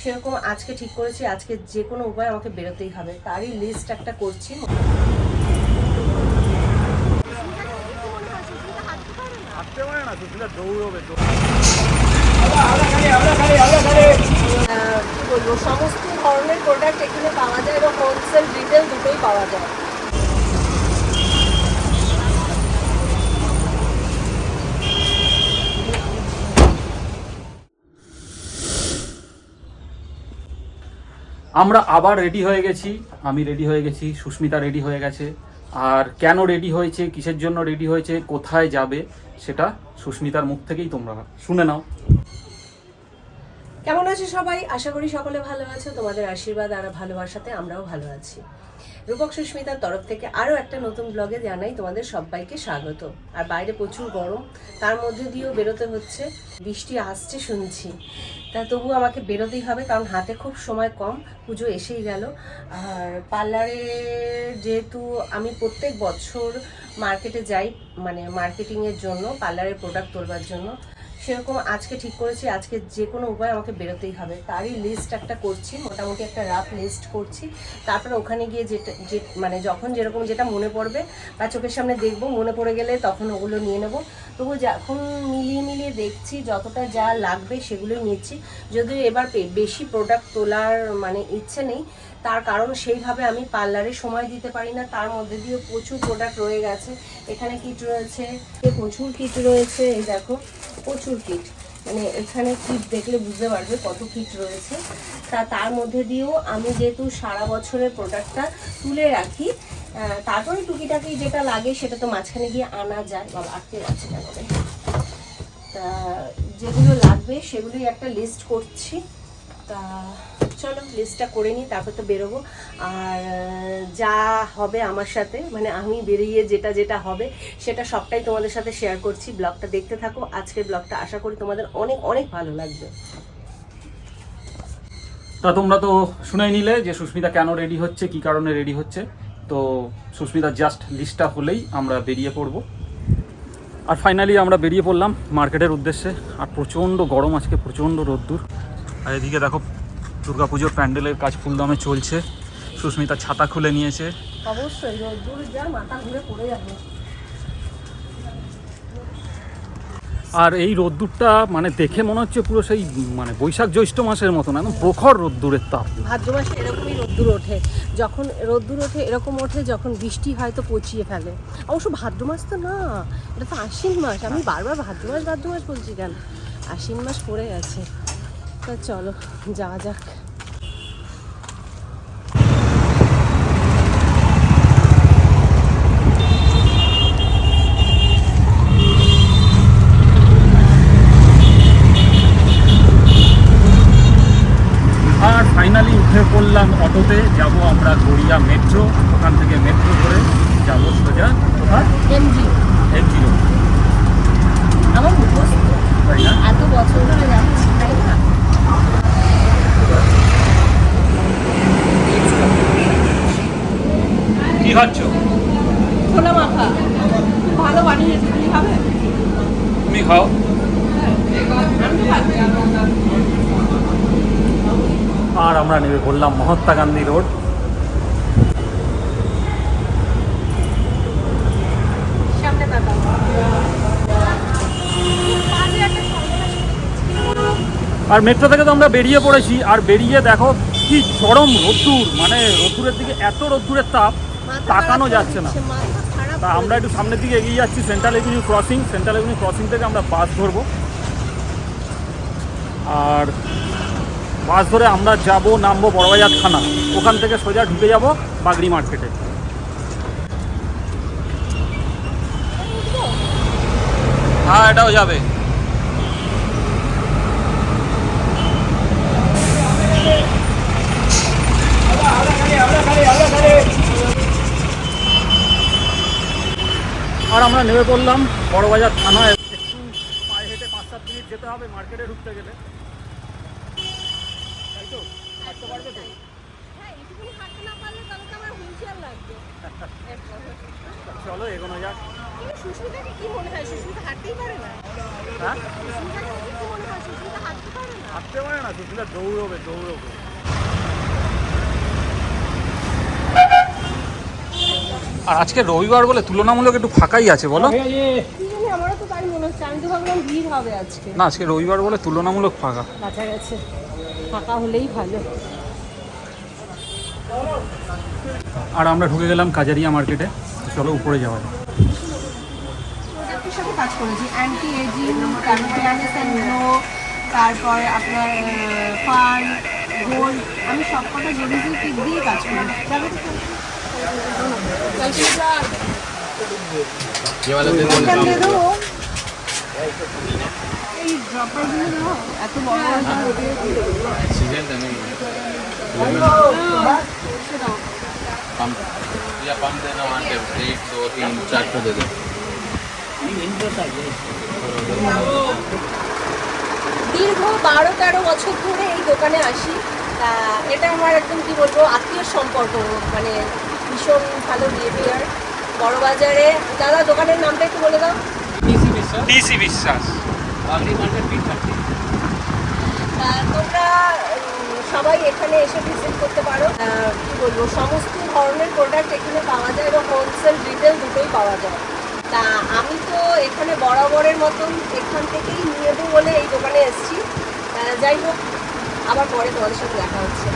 সেরকম আজকে ঠিক করেছি আজকে যে কোনো উপায় আমাকে বেরোতেই হবে, তারই লিস্ট একটা করছি। কি বলবো, সমস্ত ধরনের প্রোডাক্ট এখানে পাওয়া যায় এবং হোলসেল রিটেল দুটোই পাওয়া যায়। আমরা আবার রেডি হয়ে গেছি, আমি রেডি হয়ে গেছি, সুস্মিতা রেডি হয়ে গেছে। আর কেন রেডি হয়েছে, কিসের জন্য রেডি হয়েছে, কোথায় যাবে, সেটা সুস্মিতার মুখ থেকেই তোমরা শুনে নাও। কেমন আছো সবাই? আশা করি সকলে ভালো আছো। তোমাদের আশীর্বাদ আর ভালোবাসাতে আমরাও ভালো আছি। রূপক সুস্মিতার তরফ থেকে আরও একটা নতুন ব্লগে জানাই তোমাদের সবাইকে স্বাগত। আর বাইরে প্রচুর গরম, তার মধ্যে দিয়েও বেরোতে হচ্ছে। বৃষ্টি আসছে শুনছি, তা তবু আমাকে বেরোতেই হবে, কারণ হাতে খুব সময় কম, পুজো এসেই গেল। আর পার্লারে যেহেতু আমি প্রত্যেক বছর মার্কেটে যাই, মানে মার্কেটিংয়ের জন্য, পার্লারের প্রোডাক্ট তোলবার জন্য, সেরকম আজকে ঠিক করেছি আজকে যে কোনো উপায় আমাকে বেরোতেই হবে, তারই লিস্ট একটা করছি। মোটামুটি একটা রাফ লিস্ট করছি। তারপরে ওখানে গিয়ে মানে যখন যেরকম যেটা মনে পড়বে বা চোখের সামনে দেখবো, মনে পড়ে গেলে তখন ওগুলো নিয়ে নেবো। তবু যখন মিলিয়ে দেখছি যতটা যা লাগবে সেগুলোই নিচ্ছি। যদিও এবার বেশি প্রোডাক্ট তোলার মানে ইচ্ছে নেই, তার কারণ সেইভাবে আমি পার্লারে সময় দিতে পারি না। তার মধ্যে দিয়ে প্রচুর প্রোডাক্ট রয়ে গেছে। এখানে কিট রয়েছে, প্রচুর কিট রয়েছে, এই দেখো প্রচুর কিট, মানে এখানে কিট দেখলে বুঝতে পারবে কত কিট রয়েছে। তার মধ্যে দিয়েও আমি যেহেতু সারা বছরের প্রোডাক্টটা তুলে রাখি, তারপরে টুকিটাকি যেটা লাগে সেটা তো মাঝখানে গিয়ে আনা যায়। বাবা আটকে যাচ্ছে কেন? তা যেগুলো লাগবে সেগুলোই একটা লিস্ট করছি। তা চলো লিস্টটা করে নিই, তারপর তো বেরোবো। আর যা হবে আমার সাথে, মানে আমি বেরিয়ে যেটা হবে সেটা সবটাই তোমাদের সাথে শেয়ার করছি। ব্লগটা দেখতে থাকো। আজকের ব্লগটা আশা করি তোমাদের অনেক অনেক ভালো লাগবে। তা তোমরা তো শুনেই নিলে যে সুস্মিতা কেন রেডি হচ্ছে, কি কারণে রেডি হচ্ছে। তো সুস্মিতার জাস্ট লিস্টটা হলেই আমরা বেরিয়ে পড়বো। আর ফাইনালি আমরা বেরিয়ে পড়লাম মার্কেটের উদ্দেশ্যে। আর প্রচণ্ড গরম আজকে, প্রচণ্ড রোদ্দুর। আর এদিকে দেখো দুর্গাপুজোর প্যান্ডেলের কাজ ফুলদমে চলছে। সুস্মিতা ছাতা খুলে নিয়েছে। অবশ্যই রোদ্দুর যা মাথা ঘুরে পড়ে যাবে। আর এই রোদ্দুরটা মানে দেখে মনে হচ্ছে পুরো সেই মানে বৈশাখ জ্যৈষ্ঠ মাসের মতন, একদম প্রখর রোদ্দুরের তাপ। ভাদ্র মাসে এরকমই রোদ্দুর ওঠে, যখন রোদ্দুর ওঠে এরকম ওঠে যখন বৃষ্টি হয়তো পচিয়ে ফেলে। অবশ্য ভাদ্র মাস তো না, এটা তো আশ্বিন মাস। আমি বারবার ভাদ্র মাস বলছি কেন, আশ্বিন মাস পড়ে গেছে। তা চলো যাওয়া যাক। আর ফাইনালি উঠে পড়লাম অটোতে, যাব আমরা গড়িয়া মেট্রো। ওখান থেকে মেট্রো ধরে যাবো সোজা কোথায়? MG road. আমার মুখস্থ, তাই না? এত বছর ধরে যাচ্ছি, তাই না? কি খাচ্ছ? ছোলা মাখা খুব ভালো বানিয়েছে, তুমি খাবে? তুমি খাও। আমি তো খাচ্ছি। আর আমরা নেমে পড়লাম মহাত্মা গান্ধী রোড। সামনে তাকাও। আর মেট্রো থেকে তো আমরা বেরিয়ে পড়েছি। আর বেরিয়ে দেখো কি চরম রোদ্দুর, মানে রোদ্দুরের দিকে এত রোদ্দুরের তাপ, তাকানো যাচ্ছে না। তা আমরা একটু সামনের দিকে এগিয়ে যাচ্ছি, সেন্ট্রাল এভিনিউ ক্রসিং থেকে আমরা বাস ধরবো। আর বাস ধরে আমরা নামবো বড়বাজার থানা। ওখান থেকে সোজা ঢুকে যাব বাগড়ি মার্কেটে। হ্যাঁ, এটাও যাবে। আর আমরা নেমে পড়লাম বড়বাজার থানায়। একটু পায়ে হেঁটে 5-7 মিনিট যেতে হবে মার্কেটে ঢুকতে গেলে, তাই তো? হাঁটতে পারবে তো? হ্যাঁ, এইটুকুনি হাঁটতে না পারলে তবে তো আমার হুইল বেশি আর লাগবে। চলো এগোনো যাক। সুস্মিতাকে কি মনে হয়? সুস্মিতা হাঁটতেই পারে না? হ্যাঁ, সুস্মিতাকে কি মনে হয়? সুস্মিতা হাঁটতে পারে না? হাঁটতে পারে না, সুস্মিতা দৌড়বে। আর আজকে রবিবার বলে তুলনামূলক একটু ফাঁকাই আছে বলো? কি জানি, আমারও তো তাই মনে হচ্ছে। আমি তো ভাবলাম ভিড় হবে আজকে। না, আজকে রবিবার বলে তুলনামূলক ফাঁকা। কাছাকাছি ফাঁকা হলেই ভালো। আর আমরা ঢুকে গেলাম কাজারিয়া মার্কেটে। চলো উপরে যাওয়া যায়। প্রোডাক্টের সাথে কাজ করেছি, অ্যান্টি এজিং, তারপর ফেয়ারনেস অ্যান্ড গ্লো, তারপর আপনার ফান, গোল্ড, আমি সব কটা জেলিসের পিক দিয়ে কাজ করি। যাবে তো? কোনটা দিয়ে দেবো? এই ড্রপারগুলো দাও, এত বড় বড় पंप देना वहाँ पे 1 2 3 4 को दे दो। দীর্ঘ 12-13 বছর ধরে এই দোকানে আসি। তা এটা আমার একদম কি বলবো আত্মীয় সম্পর্ক, মানে ভীষণ ভালো বিহেভিয়ার। বড় বাজারে দাদা দোকানের নামটা একটু বলে দাও। ডিসি বিশ্বাস। তোমরা সবাই এখানে এসে ভিজিট করতে পারো। কি বলবো, সমস্ত ধরনের প্রোডাক্ট এখানে পাওয়া যায় এবং হোলসেল রিটেল দুটোই পাওয়া যায়। তা আমি তো এখানে বরাবরের মতন এখান থেকেই নিয়ে দেবো বলে এই দোকানে এসেছি। যাই হোক, আবার পরে তোমাদের সাথে দেখা হচ্ছে।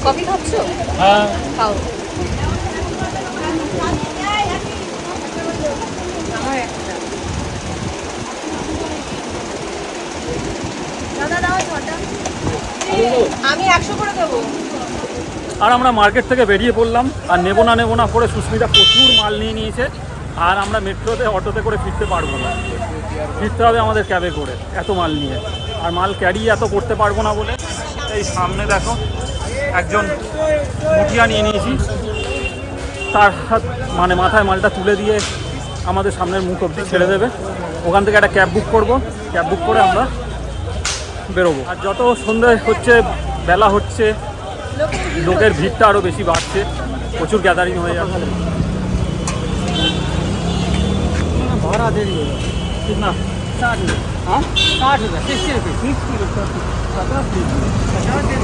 কফি খাচ্ছ? হ্যাঁ, খাও। আমার একটা দাদা দাও ছটা। আমি 100 করে দেবো। আর আমরা মার্কেট থেকে বেরিয়ে পড়লাম। আর নেবো না করে সুস্মিতা প্রচুর মাল নিয়ে নিয়েছে। আর আমরা মেট্রোতে অটোতে করে ফিরতে পারবো না, ফিরতে হবে আমাদের ক্যাবে করে, এত মাল নিয়ে। আর মাল ক্যারি এত করতে পারবো না বলে এই সামনে দেখো একজন মুঠিয়া নিয়ে নিয়েছি। তার হাত মানে মাথায় মালটা তুলে দিয়ে আমাদের সামনের মুখ অবধি ছেড়ে দেবে। ওখান থেকে একটা ক্যাব বুক করব, ক্যাব বুক করে আমরা বেরোবো। আর যত সন্ধ্যে হচ্ছে, বেলা হচ্ছে, লোকের ভিড়টা আরও বেশি বাড়ছে, প্রচুর গ্যাদারিং হয়ে যাবে। ভাড়া দেরি হলো ঠিক না? 60 हाँ 60 रुपये 60 रुपये 60 रुपये 50 दे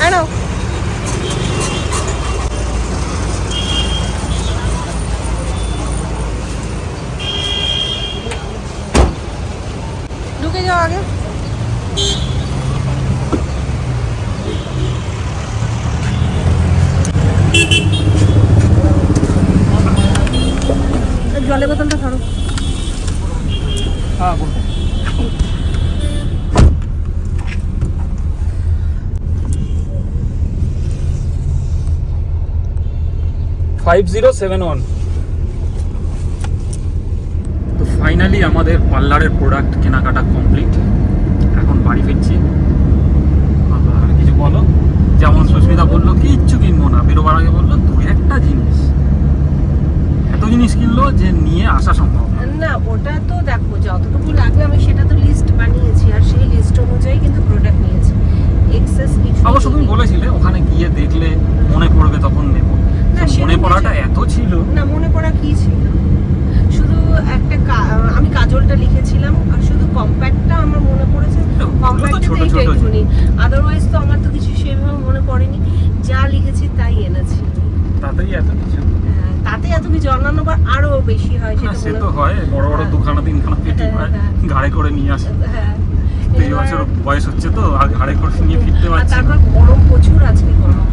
আনো। ঢুকে যাও আগে। জলের বোতলটা ধরো। हाँ बोलो। $5071। তো ফাইনালি আমাদের পার্লারের প্রোডাক্ট কেনাকাটা কমপ্লিট। এখন বাড়ি ফিরছি। আর কিছু বলো? যেমন সুস্মিতা বললো কিচ্ছু কিনবো না, বেরোবার আগে বললো 2-1টা জিনিস। এত জিনিস কিনলো যে নিয়ে আসা সম্ভব না। না, ওটা তো দেখো যতটুকু লাগবে আমি সেটা তো লিস্ট বানিয়েছি, আর সেই লিস্ট অনুযায়ী কিন্তু প্রোডাক্ট নিয়েছি। এক্সেস কিছু অবশ্য তুমি বলেছিলে ওখানে গিয়ে দেখলে মনে পড়বে তখন নেবো। না, সেটা মনে পড়াটা নিজে- এত ছিল। না, মনে পড়া কি ছিল, শুধু একটা আমি কাজলটা লিখেছিলাম আর শুধু কম্প্যাক্টটা আমার মনে পড়েছে। কম্প্যাক্টটা ছোট তো ছোট একটুখানি, আদারওয়াইজ তো আমার তো কিছু সেভাবে মনে পড়েনি। যা লিখেছি তাই এনেছি। তাতেই এত কিছু। তাতে এত কিছু, অন্যান্য বার আরো বেশি হয় না, সেটা সে মনে তো হয়, বড় বড় হ্যাঁ। দুখানা তিনখানা পেটি হ্যাঁ, হয়, হ্যাঁ। ঘাড়ে করে নিয়ে আসে। হ্যাঁ। তো এই বছর বয়স হচ্ছে তো আর ঘাড়ে করে নিয়ে ফিরতে আর পারছি না। তারপর গরম প্রচুর, আজকে গরম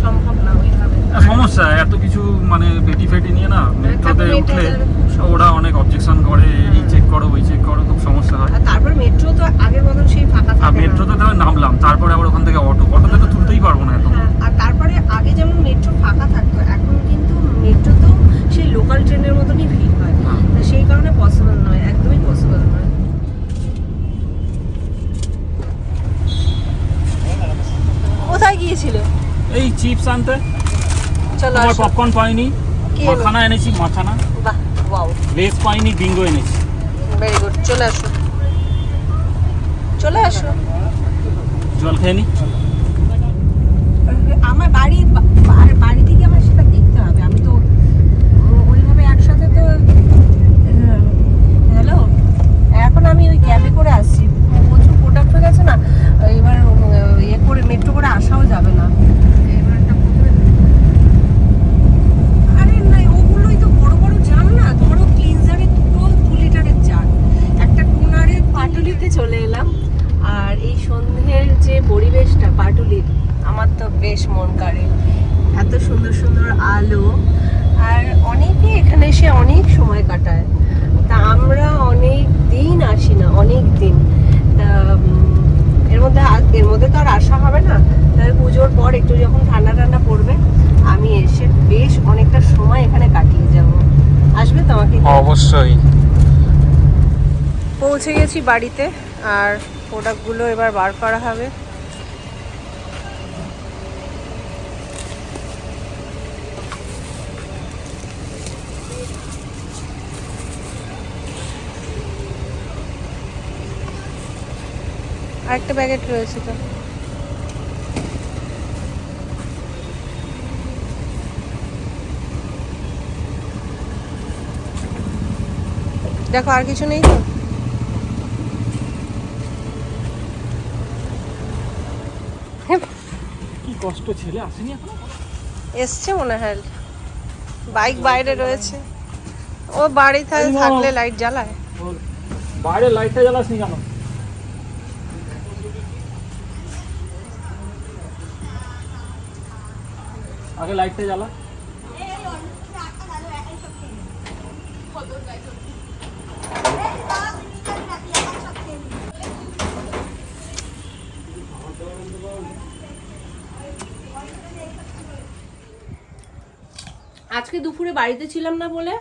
সম্ভব না ওইভাবে। সমস্যা এত কিছু মানে পেটি ফেটি নিয়ে না মেট্রোতে তারপর উঠলে মেট্রোতে খুব সমস্যা। ওরা অনেক অবজেকশন করে, এই চেক করো ওই চেক করো, খুব সমস্যা হয়। আর তারপর মেট্রো তো আগের মতন সেই ফাঁকা আর থাকে না। মেট্রোতে তো নামলাম, তারপরে আবার ওখান থেকে অটোতে তো তুলতেই পারবো না এত। হ্যাঁ, আর তারপরে আগে যেমন মেট্রো ফাঁকা থাকতো, এখন কিন্তু মেট্রো তো সেই লোকাল ট্রেনের মতনই ভিড় হয়। হ্যাঁ। তো সেই কারণে পসিবল নয়, একদমই পসিবল নয়। কোথায় গিয়েছিল? এই চিপস আনতে, চলো তোমার আসো। পপকর্ন পাইনি, কি এলো? মাখানা এনেছি, মাখানা। বাহ, ওয়াও, লেস পাইনি, বিঙ্গো এনেছি। Very good. চলে আসো, চলে আসো। জল খেয়ে নি। আমার বাড়ি বাড়ি থেকে আমার সেটা দেখতে হবে। আমি তো ওইভাবে একসাথে তো। হ্যালো, এখন আমি ওই ক্যাবে করে আসছি, প্রচুর প্রোডাক্ট হয়ে গেছে না, এবার ইয়ে করে মেট্রো করে আসাও যাবে না। এবার একটা আরে না, ওগুলোই তো বড় বড় জান না, ধরো ক্লিনজারের 2 লিটারের জার, একটা টোনারের। পাটুলিতে চলে এলাম, আর এই সন্ধ্যের যে পরিবেশটা পাটুলির, আমার তো বেশ মন কাড়ে। এত সুন্দর সুন্দর আলো, আর অনেকে এখানে এসে অনেক সময় কাটায়। তা আমরা অনেক দিন আসি না, অনেক দিন। তা এর মধ্যে তো আর আসা হবে না। তবে পুজোর পর একটু যখন ঠান্ডা ঠান্ডা পড়বে, আমি এসে বেশ অনেকটা সময় এখানে কাটিয়ে যাব। আসবে তো আমাকে? অবশ্যই। পৌঁছে গেছি বাড়িতে, আর প্রোডাক্টগুলো এবার বার করা হবে। আরেকটা প্যাকেট রয়েছে তো। দেখো আর কিছু নেই তো। কি কষ্ট, ছেলে আসেনি এখন? এসছে মনে হয়, বাইক বাইরে রয়েছে। ও বাড়ি থাকলে লাইট জ্বালায়। বাইরে লাইটটা জ্বালাসনি কেন? আগে লাইটটা জ্বালা। আজকে দুপুরে বাড়িতে ছিলাম না বলে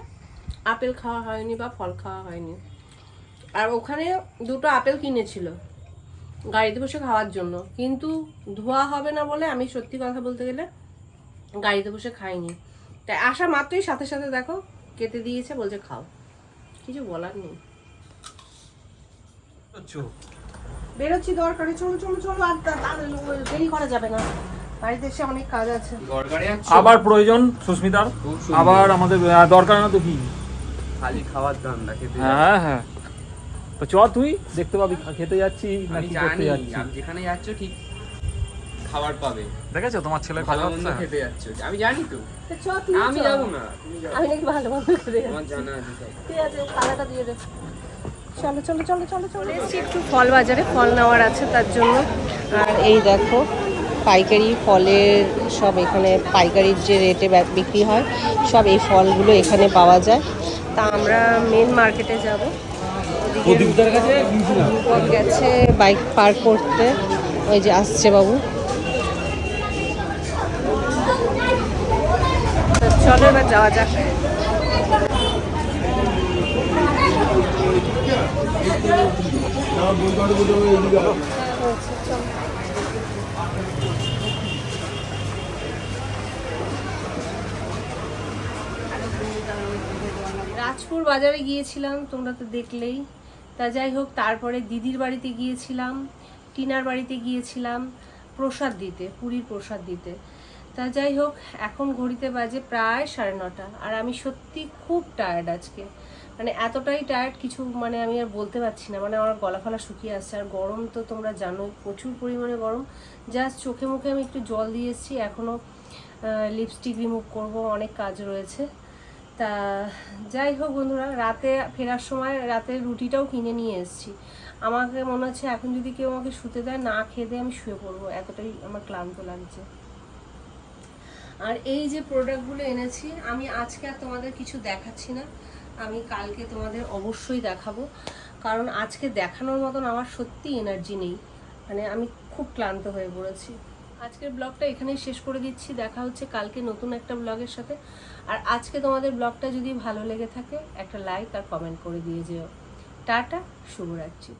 আপেল খাওয়া হয়নি বা ফল খাওয়া হয়নি। আর ওখানে 2টো আপেল কিনেছিল গাড়িতে বসে খাওয়ার জন্য, কিন্তু ধোয়া হবে না বলে আমি সত্যি কথা বলতে গেলে গাড়িতে বসে খাইনি। তাই আসা মাত্রই সাথে সাথে দেখো কেটে দিয়েছে, বলছে খাও। কিছু বলার নেই। বেরোচ্ছি দরকারে, চলো চলো চলো, আর দেরি করা যাবে না, বাড়িতে এসে অনেক কাজ আছে। আবার প্রয়োজন সুস্মিতার, আবার আমাদের দরকার না তো কি, খালি খাওয়ার ধান্দা খেতে। হ্যাঁ হ্যাঁ, তো চ তুই দেখতে পাবি খেতে যাচ্ছি আমি নাকি জানি করতে যাচ্ছি। আপনি যেখানে যাচ্ছ ঠিক খাবার পাবে। দেখেছো তোমার ছেলে ভালো মন্দ খেতে যাচ্ছ, আমি জানি তো। তো চ, তুই আমি চ। যাবো না, তুমি যাও। আমি নাকি ভালো মন্দ খেতে আমার যাচ্ছি। জানা আছে সব। ঠিক আছে, টাকাটা দিয়ে দে। চলো চলো চলো চলো চলো, এসছি একটু ফল বাজারে, ফল নেওয়ার আছে তার জন্য। আর এই দেখো পাইকারি ফলের সব, এখানে পাইকারির যে রেটে বিক্রি হয় সব এই ফলগুলো এখানে পাওয়া যায়। তা আমরা মেন মার্কেটে যাব। প্রদীপদার কাছে গিয়েছিলাম। রূপক গেছে বাইক পার্ক করতে, ওই যে আসছে বাবু। তো চলো এবার যাওয়া যাক। রাজপুর বাজারে গিয়েছিলাম, তোমরা তো দেখলেই। তা যাই হোক, তারপরে দিদির বাড়িতে গিয়েছিলাম, টিনার বাড়িতে গিয়েছিলাম প্রসাদ দিতে, পুরীর প্রসাদ দিতে। তা যাই হোক, এখন ঘড়িতে বাজে প্রায় 9:30, আর আমি সত্যি খুব টায়ার্ড আজকে। মানে এতটাই টায়ার্ড, কিছু মানে আমি আর বলতে পারছি না। মানে আমার গলা ফলা শুকিয়ে আসছে, আর গরম তো তোমরা জানোই, প্রচুর পরিমাণে গরম। জাস্ট চোখে মুখে আমি একটু জল দিয়ে এসেছি, এখনও লিপস্টিক রিমুভ করব, অনেক কাজ রয়েছে। তা যাই হোক বন্ধুরা, রাতে ফেরার সময় রাতের রুটিটাও কিনে নিয়ে এসেছি। আমাকে মনে হচ্ছে এখন যদি কেউ আমাকে শুতে দেয়, না খেয়ে দেয়, আমি শুয়ে পড়বো, এতটাই আমার ক্লান্ত লাগছে। আর এই যে প্রোডাক্টগুলো এনেছি, আমি আজকে আর তোমাদের কিছু দেখাচ্ছি না, আমি কালকে তোমাদের অবশ্যই দেখাবো। কারণ আজকে দেখানোর মতন আমার সত্যি এনার্জি নেই, মানে আমি খুব ক্লান্ত হয়ে পড়েছি। আজকের ব্লগটা এখানেই শেষ করে দিচ্ছি, দেখা হচ্ছে কালকে নতুন একটা ব্লগের সাথে। আর আজকে তোমাদের ব্লগটা যদি ভালো লেগে থাকে, একটা লাইক আর কমেন্ট করে দিয়ে যেও। টাটা, শুভরাত্রি।